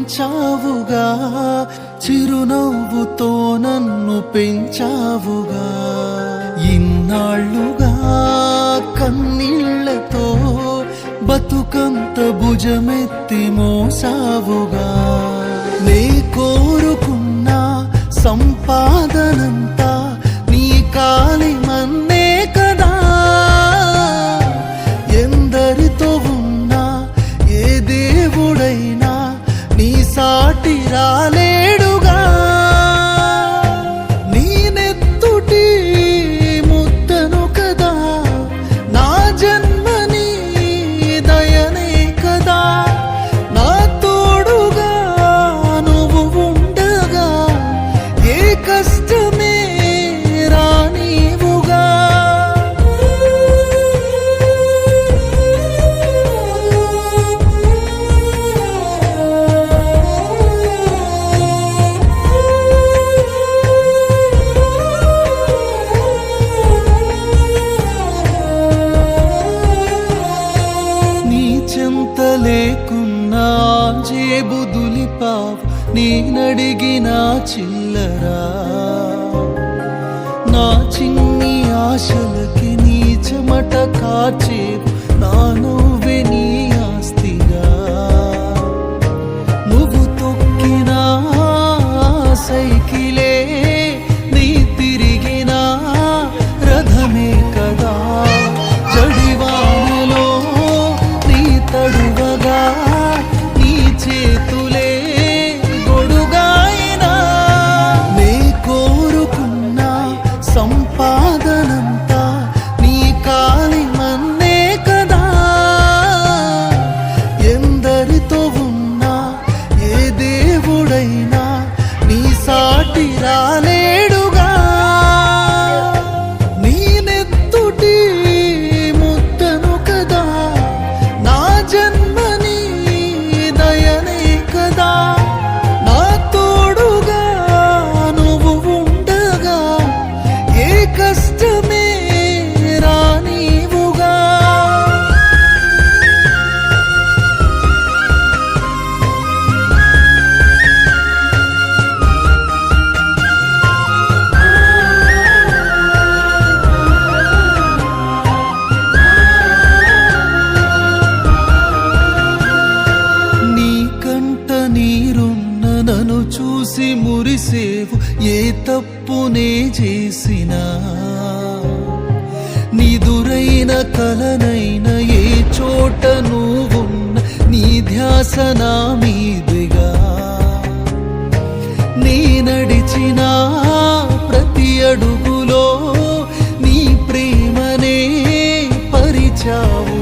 పంచావుగా, చిరునవ్వుతో నన్ను పెంచావుగా. ఇన్నాళ్ళుగా కన్నీళ్లతో బతుకంత భుజమెత్తి మోసావుగా. నే కోరుకున్న సంపాదనంతా నీ కాలి మన్నే కదా. ఎందరితో ఉన్నా ఏ దేవుడైనా నీ సాటి రాలేడుగా. నీ నెత్తుటి ముద్దను కదా, నా జన్మని దయనే కదా. నా తోడుగా నువ్వు ఉండగా ఏ కష్టమే రానివుగా. నీ చెంత లేకున్నా జేబు దులిపావు, నేనడిగిన చిల్లరా. నా చిన్ని ఆశలకి నీ చెమట కాచేవు, నా నువ్వే నీ ఆస్తిగా. నువ్వు తొక్కిన సైకిలే నీ తిరిగిన రథమే కదా. జడివానలో నీ తడువగా, నీ చేతులే గొడుగాయినా. నే కోరుకున్న సంపాదనంతా నీ కాలి మన్నే కదా. ఎందరితో ఉన్నా ఏ దేవుడైనా నీ సాటి రాలేడుగా. నీ నెత్తుటి ముద్దను కదా, నా జన్మని దయనే కదా. నా తోడుగా నువ్వు ఉండగా ఏ కష్టమే రానివుగా. నీ కంట నీరున్న నన్ను చూసి మురిసేవు, ఏ తప్పునే చేసినా. నిదురైన కలనైన ఏ చోట నువ్వున్న నీ ధ్యాస నా మీదుగా. నీ నడిచిన ప్రతి అడుగులో నీ ప్రేమనే పరిచావు.